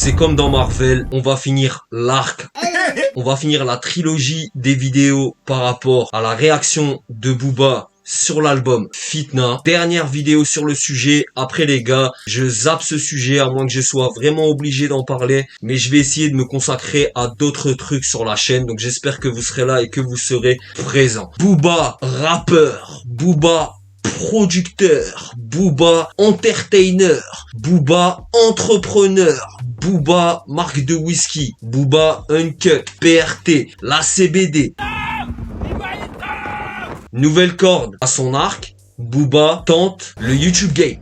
C'est comme dans Marvel, on va finir l'arc. On va finir la trilogie des vidéos par rapport à la réaction de Booba sur l'album Fitna. Dernière vidéo sur le sujet. Après les gars, je zappe ce sujet à moins que je sois vraiment obligé d'en parler. Mais je vais essayer de me consacrer à d'autres trucs sur la chaîne. Donc j'espère que vous serez là et que vous serez présents. Booba, rappeur. Booba, producteur. Booba, entertainer. Booba, entrepreneur. Booba, marque de whisky. Booba, Uncut, PRT, la CBD. Nouvelle corde à son arc, Booba tente le YouTube Game.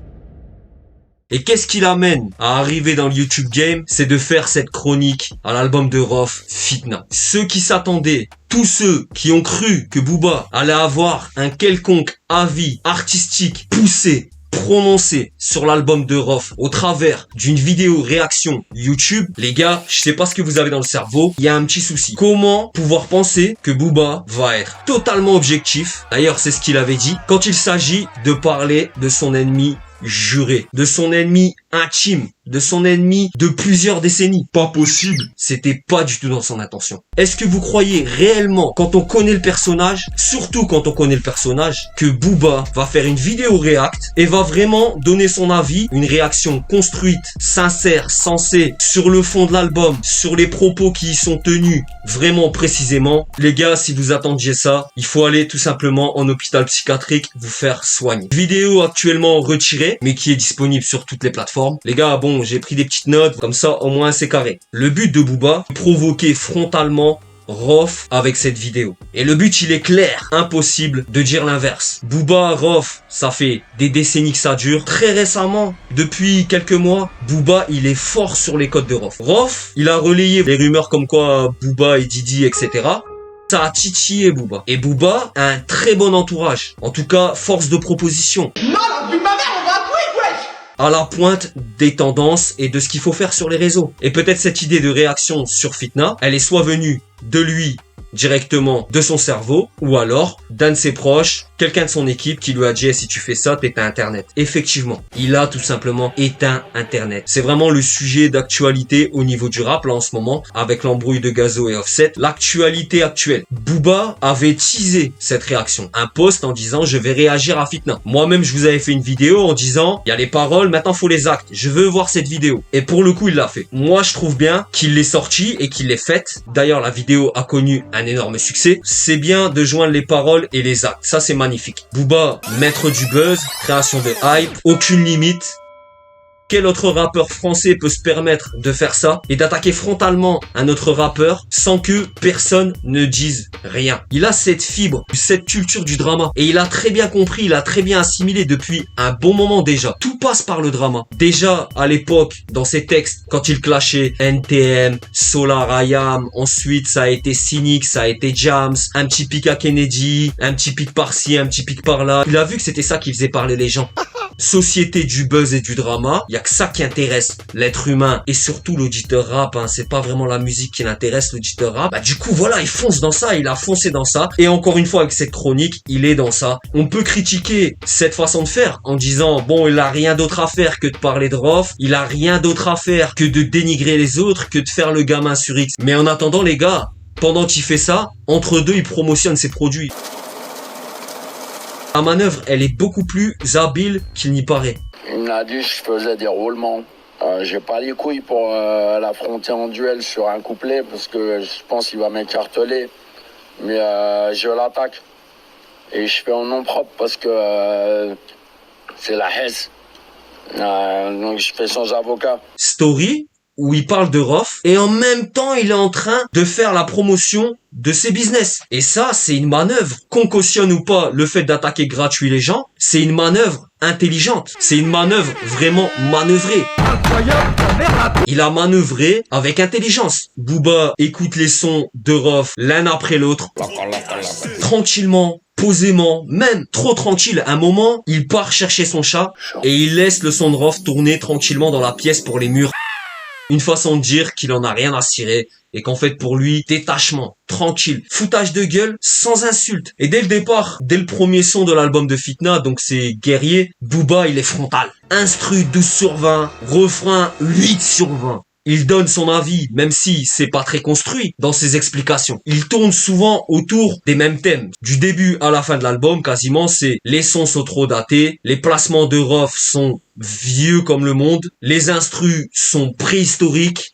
Et qu'est-ce qui l'amène à arriver dans le YouTube Game? C'est de faire cette chronique à l'album de Rof, Fitna. Ceux qui s'attendaient, tous ceux qui ont cru que Booba allait avoir un quelconque avis artistique poussé, prononcé sur l'album de Rof au travers d'une vidéo réaction YouTube, les gars, je sais pas ce que vous avez dans le cerveau, il y a un petit souci. Comment pouvoir penser que Booba va être totalement objectif? D'ailleurs, c'est ce qu'il avait dit quand il s'agit de parler de son ennemi juré, de son ennemi intime, de son ennemi de plusieurs décennies. Pas possible. C'était pas du tout dans son intention. Est-ce que vous croyez réellement, quand on connaît le personnage, surtout quand on connaît le personnage, que Booba va faire une vidéo react et va vraiment donner son avis, une réaction construite, sincère, sensée, sur le fond de l'album, sur les propos qui y sont tenus, vraiment précisément? Les gars, si vous attendiez ça, il faut aller tout simplement en hôpital psychiatrique vous faire soigner. Vidéo actuellement retirée, mais qui est disponible sur toutes les plateformes. Les gars, bon, j'ai pris des petites notes, comme ça au moins c'est carré. Le but de Booba, provoquer frontalement Rof avec cette vidéo. Et le but il est clair, impossible de dire l'inverse. Booba, Rof, ça fait des décennies que ça dure. Très récemment, depuis quelques mois, Booba il est fort sur les codes de Rof. Rof, il a relayé les rumeurs comme quoi Booba et Didi, etc. Ça a titillé Booba. Et Booba a un très bon entourage. En tout cas, force de proposition. Non, la vie de ma mère, on va à la pointe des tendances et de ce qu'il faut faire sur les réseaux. Et peut-être cette idée de réaction sur Fitna, elle est soit venue de lui directement de son cerveau, ou alors d'un de ses proches, quelqu'un de son équipe qui lui a dit si tu fais ça, t'éteins Internet. Effectivement, il a tout simplement éteint Internet. C'est vraiment le sujet d'actualité au niveau du rap là en ce moment, avec l'embrouille de Gazo et Offset. L'actualité actuelle. Booba avait teasé cette réaction. Un post en disant je vais réagir à Fitna. Moi-même je vous avais fait une vidéo en disant il y a les paroles, maintenant faut les actes. Je veux voir cette vidéo. Et pour le coup il l'a fait. Moi je trouve bien qu'il l'ait sorti et qu'il l'ait faite. D'ailleurs la vidéo a connu un énorme succès. C'est bien de joindre les paroles et les actes. Ça c'est magnifique. Booba, maître du buzz, création de hype, aucune limite. Quel autre rappeur français peut se permettre de faire ça et d'attaquer frontalement un autre rappeur sans que personne ne dise rien? Il a cette fibre, cette culture du drama et il a très bien compris, il a très bien assimilé depuis un bon moment déjà. Tout passe par le drama. Déjà à l'époque, dans ses textes, quand il clashait NTM, Solar IAM, ensuite ça a été Cynic, ça a été Jams, un petit pic à Kennedy, un petit pic par-ci, un petit pic par-là. Il a vu que c'était ça qui faisait parler les gens. Société du buzz et du drama, il y a que ça qui intéresse l'être humain et surtout l'auditeur rap, hein. C'est pas vraiment la musique qui l'intéresse, l'auditeur rap. Bah du coup voilà, il fonce dans ça, il a foncé dans ça et encore une fois avec cette chronique, il est dans ça. On peut critiquer cette façon de faire en disant bon, il a rien d'autre à faire que de parler de Rof, il a rien d'autre à faire que de dénigrer les autres, que de faire le gamin sur X. Mais en attendant les gars, pendant qu'il fait ça, entre deux, il promotionne ses produits. La manœuvre, elle est beaucoup plus habile qu'il n'y paraît. Il m'a dit que je faisais des roulements. J'ai pas les couilles pour l'affronter en duel sur un couplet parce que je pense qu'il va m'écarteler. Mais je l'attaque. Et je fais en nom propre parce que c'est la haisse. Donc je fais sans avocat. Story où il parle de Rof et en même temps il est en train de faire la promotion de ses business. Et ça, c'est une manœuvre. Qu'on cautionne ou pas le fait d'attaquer gratuit les gens, c'est une manœuvre intelligente. C'est une manœuvre vraiment manœuvrée. Il a manœuvré avec intelligence. Booba écoute les sons de Rof l'un après l'autre. Tranquillement, posément, même trop tranquille. À un moment, il part chercher son chat et il laisse le son de Rof tourner tranquillement dans la pièce pour les murs. Une façon de dire qu'il en a rien à cirer et qu'en fait pour lui, détachement, tranquille, foutage de gueule, sans insulte. Et dès le départ, dès le premier son de l'album de Fitna, donc c'est Guerrier, Booba il est frontal. Instru 12/20, refrain 8/20. il donne son avis, même si c'est pas très construit dans ses explications. Il tourne souvent autour des mêmes thèmes. Du début à la fin de l'album, quasiment, c'est les sons sont trop datés, les placements de Rof sont vieux comme le monde, les instrus sont préhistoriques.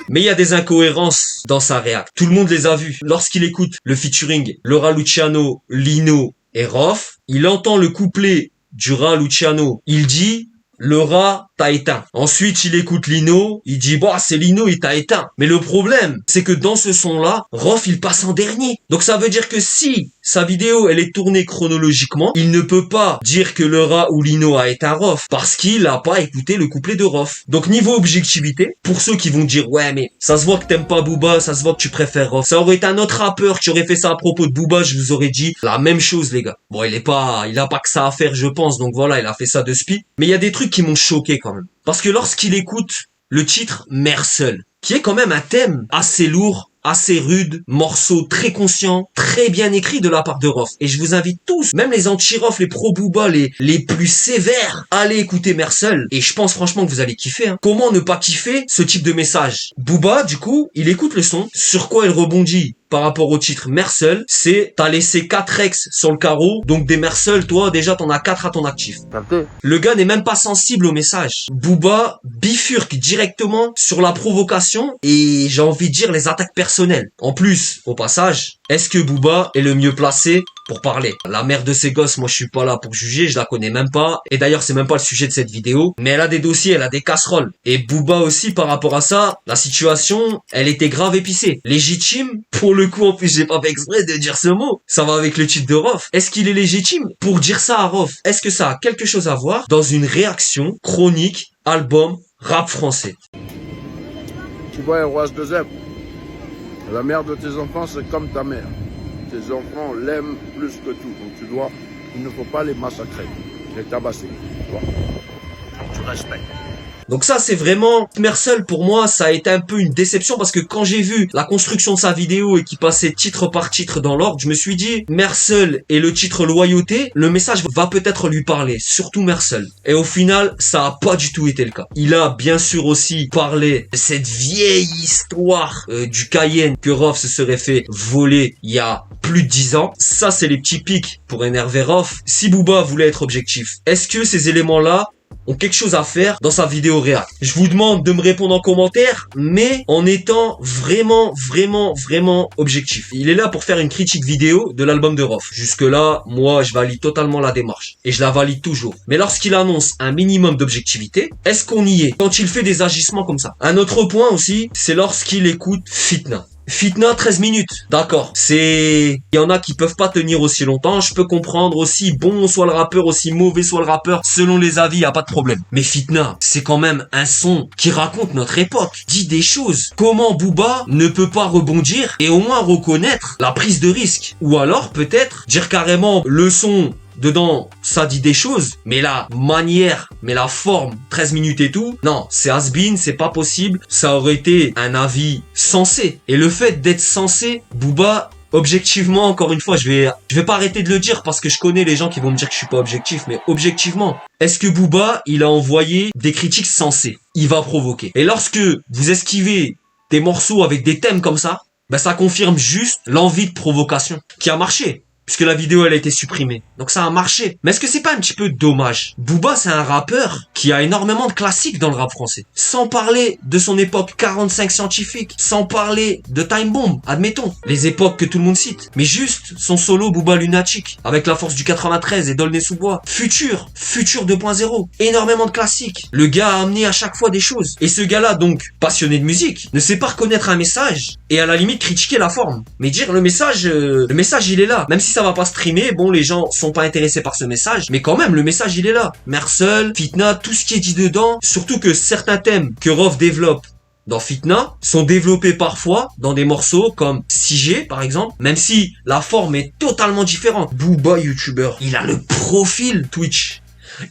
Mais il y a des incohérences dans sa réac. Tout le monde les a vues. Lorsqu'il écoute le featuring Laura Luciano, Lino et Rof, il entend le couplet du rat Luciano. Il dit le rat t'a éteint. Ensuite, il écoute Lino, il dit bah c'est Lino, il t'a éteint. Mais le problème, c'est que dans ce son-là, Rof il passe en dernier. Donc ça veut dire que si sa vidéo elle est tournée chronologiquement, il ne peut pas dire que le rat ou Lino a éteint Rof parce qu'il a pas écouté le couplet de Rof. Donc niveau objectivité, pour ceux qui vont dire ouais mais ça se voit que t'aimes pas Booba, ça se voit que tu préfères Rof. Ça aurait été un autre rappeur qui aurait fait ça à propos de Booba, je vous aurais dit la même chose les gars. Bon il a pas que ça à faire je pense, donc voilà il a fait ça de speed. Mais il y a des trucs qui m'ont choqué quand même. Parce que lorsqu'il écoute le titre Mère seule, qui est quand même un thème assez lourd, assez rude, morceau très conscient, très bien écrit de la part de Rof. Et je vous invite tous, même les anti-Rof, les pro-Booba, les plus sévères, à aller écouter Mère seule. Et je pense franchement que vous allez kiffer. Hein. Comment ne pas kiffer ce type de message? Booba, du coup, il écoute le son. Sur quoi il rebondit par rapport au titre Mère seule, c'est t'as laissé 4 ex sur le carreau, donc des mères seules, toi déjà t'en as 4 à ton actif. Le gars n'est même pas sensible au message. Booba bifurque directement sur la provocation et j'ai envie de dire les attaques personnelles. En plus, au passage, est-ce que Booba est le mieux placé pour parler? La mère de ses gosses, moi je suis pas là pour juger, je la connais même pas. Et d'ailleurs c'est même pas le sujet de cette vidéo. Mais elle a des dossiers, elle a des casseroles. Et Booba aussi par rapport à ça, la situation, elle était grave épicée. Légitime, pour le coup en plus j'ai pas fait exprès de dire ce mot. Ça va avec le titre de Rof. Est-ce qu'il est légitime pour dire ça à Rof? Est-ce que ça a quelque chose à voir dans une réaction chronique, album, rap français? Tu vois un roi de zèbre. La mère de tes enfants c'est comme ta mère. Tes enfants l'aiment plus que tout. Donc il ne faut pas les massacrer, les tabasser. Tu vois. Tu respectes. Donc ça c'est vraiment Mère seule pour moi ça a été un peu une déception parce que quand j'ai vu la construction de sa vidéo et qu'il passait titre par titre dans l'ordre, je me suis dit Mère seule et le titre loyauté, le message va peut-être lui parler, surtout Mère seule. Et au final ça a pas du tout été le cas. Il a bien sûr aussi parlé de cette vieille histoire du Cayenne que Rof se serait fait voler il y a plus de 10 ans. Ça c'est les petits pics pour énerver Rof. Si Booba voulait être objectif, est-ce que ces éléments-là ont quelque chose à faire dans sa vidéo réac? Je vous demande de me répondre en commentaire, mais en étant vraiment objectif. Il est là pour faire une critique vidéo de l'album de Rof. Jusque là, moi, je valide totalement la démarche. Et je la valide toujours. Mais lorsqu'il annonce un minimum d'objectivité, est-ce qu'on y est quand il fait des agissements comme ça? Un autre point aussi, c'est lorsqu'il écoute Fitna. Fitna 13 minutes, d'accord. Il y en a qui peuvent pas tenir aussi longtemps. Je peux comprendre aussi bon soit le rappeur, aussi mauvais soit le rappeur. Selon les avis, y a pas de problème. Mais Fitna, c'est quand même un son qui raconte notre époque, dit des choses. Comment Booba ne peut pas rebondir et au moins reconnaître la prise de risque? Ou alors peut-être dire carrément le son dedans, ça dit des choses, mais la manière, mais la forme, 13 minutes et tout, non, c'est has-been, c'est pas possible, ça aurait été un avis sensé. Et le fait d'être sensé, Booba, objectivement, encore une fois, je vais pas arrêter de le dire parce que je connais les gens qui vont me dire que je suis pas objectif, mais objectivement, est-ce que Booba, il a envoyé des critiques sensées? Il va provoquer. Et lorsque vous esquivez des morceaux avec des thèmes comme ça, ben ça confirme juste l'envie de provocation qui a marché. Puisque la vidéo elle a été supprimée. Donc ça a marché. Mais est-ce que c'est pas un petit peu dommage? Booba c'est un rappeur qui a énormément de classiques dans le rap français. Sans parler de son époque 45 scientifique. Sans parler de Time Bomb, admettons. Les époques que tout le monde cite. Mais juste son solo Booba Lunatic. Avec la force du 93 et D'aulnay-sous-Bois. Futur 2.0. Énormément de classiques. Le gars a amené à chaque fois des choses. Et ce gars-là donc, passionné de musique, ne sait pas reconnaître un message. Et à la limite critiquer la forme. Mais dire le message il est là. Même si ça va pas streamer, bon les gens sont pas intéressés par ce message, mais quand même le message il est là. Mère seule, Fitna, tout ce qui est dit dedans, surtout que certains thèmes que Rof développe dans Fitna sont développés parfois dans des morceaux comme 6G par exemple, même si la forme est totalement différente. Booba youtubeur, il a le profil Twitch.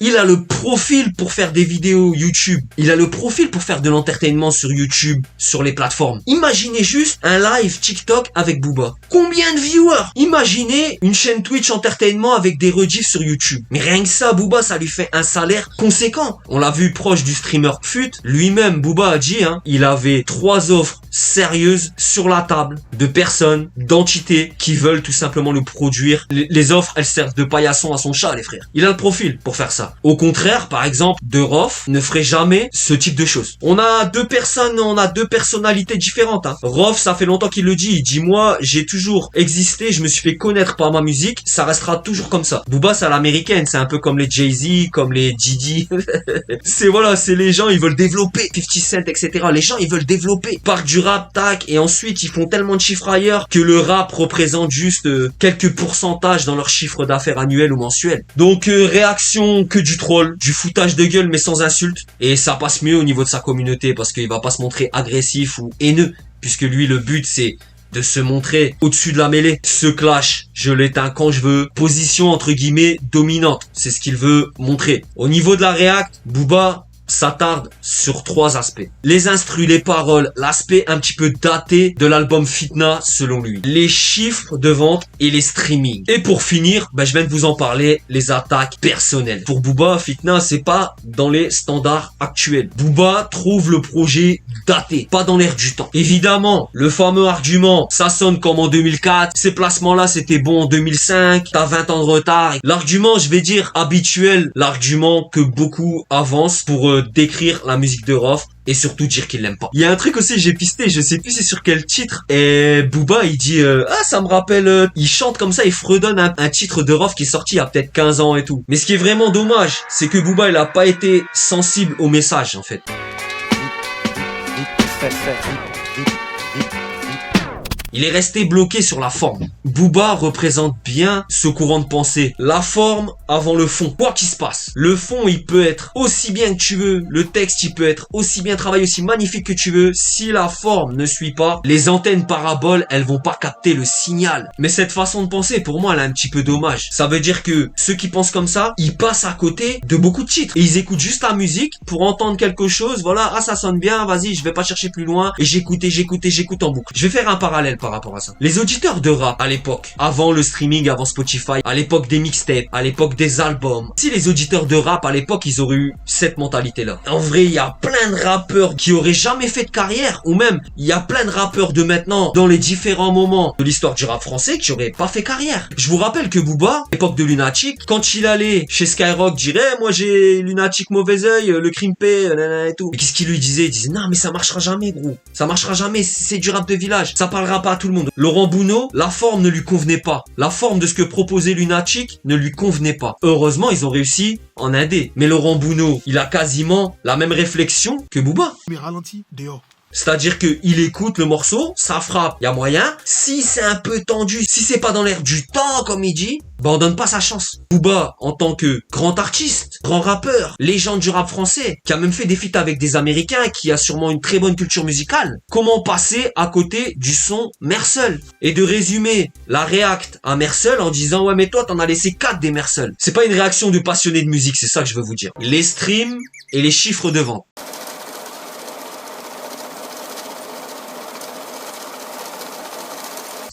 Il a le profil pour faire des vidéos YouTube. Il a le profil pour faire de l'entertainment sur YouTube, sur les plateformes. Imaginez juste un live TikTok avec Booba. Combien de viewers? Imaginez une chaîne Twitch entertainment avec des rediffs sur YouTube. Mais rien que ça, Booba, ça lui fait un salaire conséquent. On l'a vu proche du streamer Fut. Lui-même, Booba a dit, il avait 3 offres sérieuses sur la table de personnes, d'entités qui veulent tout simplement le produire. Les offres, elles servent de paillasson à son chat, les frères. Il a le profil pour faire ça. Au contraire, par exemple, De Rof ne ferait jamais ce type de choses. On a 2 personnes, on a 2 personnalités différentes. Rof, ça fait longtemps qu'il le dit. Il dit, moi, j'ai toujours existé, je me suis fait connaître par ma musique, ça restera toujours comme ça. Booba, c'est à l'américaine, c'est un peu comme les Jay-Z, comme les Didi. c'est les gens, ils veulent développer. 50 Cent, etc. Les gens, ils veulent développer. Partent du rap, tac, et ensuite, ils font tellement de chiffres ailleurs que le rap représente juste quelques pourcentages dans leur chiffre d'affaires annuel ou mensuel. Donc, réaction que du troll, du foutage de gueule, mais sans insulte. Et ça passe mieux au niveau de sa communauté parce qu'il va pas se montrer agressif ou haineux. Puisque lui, le but, c'est de se montrer au-dessus de la mêlée. Ce clash, je l'éteins quand je veux. Position, entre guillemets, dominante. C'est ce qu'il veut montrer. Au niveau de la réact, Booba s'attarde sur 3 aspects. Les instrus, les paroles, l'aspect un petit peu daté de l'album Fitna selon lui. Les chiffres de vente et les streamings. Et pour finir, je viens de vous en parler, les attaques personnelles. Pour Booba, Fitna, c'est pas dans les standards actuels. Booba trouve le projet daté, pas dans l'air du temps. Évidemment, le fameux argument, ça sonne comme en 2004, ces placements-là c'était bon en 2005, t'as 20 ans de retard. L'argument, je vais dire habituel, l'argument que beaucoup avancent pour décrire la musique de Rof et surtout dire qu'il l'aime pas. Il y a un truc aussi, j'ai pisté, je sais plus c'est sur quel titre, et Booba il dit ça me rappelle, il chante comme ça, il fredonne un titre de Rof qui est sorti il y a peut-être 15 ans et tout. Mais ce qui est vraiment dommage, c'est que Booba il a pas été sensible au message en fait. Il est resté bloqué sur la forme. Booba représente bien ce courant de pensée. La forme avant le fond. Quoi qu'il se passe. Le fond, il peut être aussi bien que tu veux. Le texte, il peut être aussi bien travaillé, aussi magnifique que tu veux. Si la forme ne suit pas, les antennes paraboles, elles vont pas capter le signal. Mais cette façon de penser, pour moi, elle est un petit peu dommage. Ça veut dire que ceux qui pensent comme ça, ils passent à côté de beaucoup de titres. Et ils écoutent juste la musique pour entendre quelque chose. Voilà, ça sonne bien, vas-y, je vais pas chercher plus loin. Et j'écoute en boucle. Je vais faire un parallèle par rapport à ça. Les auditeurs de rap à l'époque, avant le streaming, avant Spotify, à l'époque des mixtapes, à l'époque des albums, si les auditeurs de rap à l'époque, ils auraient eu cette mentalité-là. En vrai, il y a plein de rappeurs qui auraient jamais fait de carrière, ou même, il y a plein de rappeurs de maintenant, dans les différents moments de l'histoire du rap français, qui auraient pas fait carrière. Je vous rappelle que Booba, à l'époque de Lunatic, quand il allait chez Skyrock, dirait, moi j'ai Lunatic mauvais oeil, le Crimpé, et tout. Mais qu'est-ce qu'il lui disait? Il disait, non mais ça marchera jamais, gros. Ça marchera jamais, c'est du rap de village. Ça parlera pas à tout le monde. Laurent Bounot, la forme ne lui convenait pas. La forme de ce que proposait Lunatic ne lui convenait pas. Heureusement, ils ont réussi en indé. Mais Laurent Bounot, il a quasiment la même réflexion que Booba. Mais ralentis, dehors. C'est-à-dire que il écoute le morceau, ça frappe, il y a moyen. Si c'est un peu tendu, si c'est pas dans l'air du temps, comme il dit, on donne pas sa chance. Booba, en tant que grand artiste, grand rappeur, légende du rap français, qui a même fait des feats avec des Américains, qui a sûrement une très bonne culture musicale, comment passer à côté du son Mersel? Et de résumer la réact à Mersel en disant, ouais mais toi t'en as laissé 4 des Mersel. C'est pas une réaction de passionné de musique, c'est ça que je veux vous dire. Les streams et les chiffres de vente.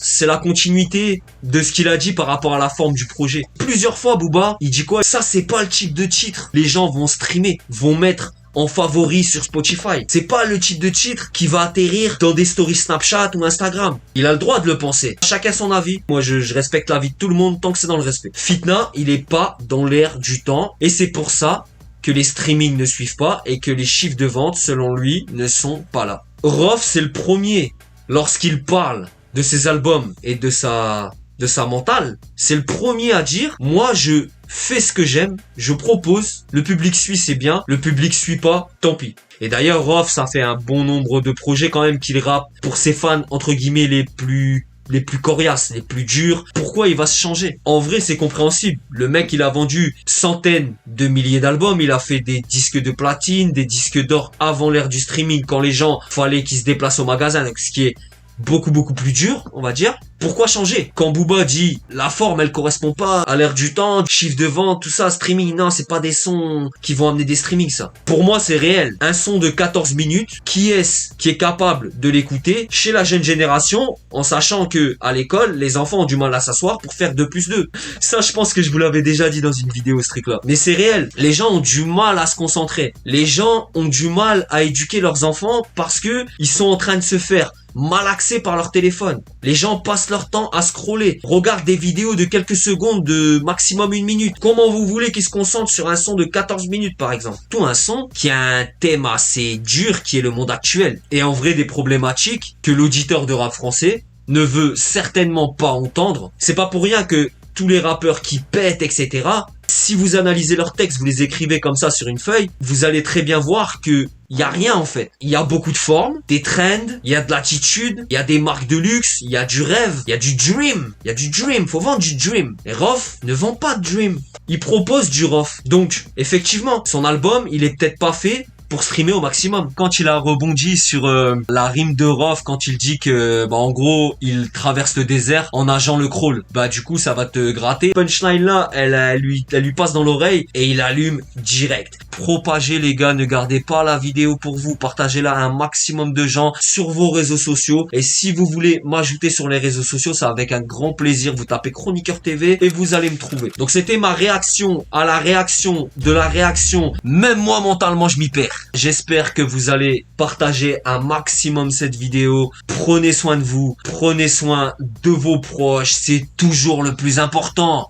C'est la continuité de ce qu'il a dit par rapport à la forme du projet. Plusieurs fois, Booba, il dit quoi? Ça, c'est pas le type de titre. Les gens vont streamer, vont mettre en favori sur Spotify. C'est pas le type de titre qui va atterrir dans des stories Snapchat ou Instagram. Il a le droit de le penser. Chacun son avis. Moi, je respecte l'avis de tout le monde tant que c'est dans le respect. Fitna, il est pas dans l'air du temps. Et c'est pour ça que les streamings ne suivent pas et que les chiffres de vente, selon lui, ne sont pas là. Rof, c'est le premier. Lorsqu'il parle de ses albums et de sa mentale, c'est le premier à dire, moi je fais ce que j'aime, je propose, le public suit c'est bien, le public suit pas, tant pis. Et d'ailleurs Rof, ça fait un bon nombre de projets quand même qu'il rappe pour ses fans entre guillemets les plus coriaces, les plus durs. Pourquoi il va se changer? En vrai, c'est compréhensible. Le mec, il a vendu centaines de milliers d'albums. Il a fait des disques de platine, des disques d'or avant l'ère du streaming, quand les gens fallait qu'ils se déplacent au magasin, ce qui est beaucoup plus dur, on va dire. Pourquoi changer? Quand Booba dit la forme elle correspond pas à l'ère du temps, chiffre de vente, tout ça, streaming, non, c'est pas des sons qui vont amener des streamings ça. Pour moi c'est réel. Un son de 14 minutes, qui est-ce qui est capable de l'écouter chez la jeune génération, en sachant que à l'école, les enfants ont du mal à s'asseoir pour faire 2+2. Ça je pense que je vous l'avais déjà dit dans une vidéo ce truc là. Mais c'est réel. Les gens ont du mal à se concentrer. Les gens ont du mal à éduquer leurs enfants parce que ils sont en train de se faire malaxés par leur téléphone. Les gens passent leur temps à scroller, regardent des vidéos de quelques secondes, de maximum 1 minute. Comment vous voulez qu'ils se concentrent sur un son de 14 minutes par exemple? Tout un son qui a un thème assez dur qui est le monde actuel. Et en vrai des problématiques que l'auditeur de rap français ne veut certainement pas entendre. C'est pas pour rien que tous les rappeurs qui pètent, etc., si vous analysez leurs textes, vous les écrivez comme ça sur une feuille, vous allez très bien voir que il y a rien en fait. Il y a beaucoup de formes, des trends, il y a de l'attitude, il y a des marques de luxe, il y a du rêve, il y a du dream. Il y a du dream, faut vendre du dream. Et Rof ne vend pas de dream. Il propose du Rof. Donc, effectivement, son album, il est peut-être pas fait pour streamer au maximum. Quand il a rebondi sur la rime de Rof, quand il dit que en gros il traverse le désert en nageant le crawl, du coup ça va te gratter. Punchline là, elle lui passe dans l'oreille et il allume direct. Propagez les gars, ne gardez pas la vidéo pour vous, partagez-la à un maximum de gens sur vos réseaux sociaux. Et si vous voulez m'ajouter sur les réseaux sociaux, c'est avec un grand plaisir. Vous tapez Chroniqueur TV et vous allez me trouver. Donc c'était ma réaction à la réaction de la réaction. Même moi mentalement je m'y perds. J'espère que vous allez partager un maximum cette vidéo. Prenez soin de vous, prenez soin de vos proches, c'est toujours le plus important.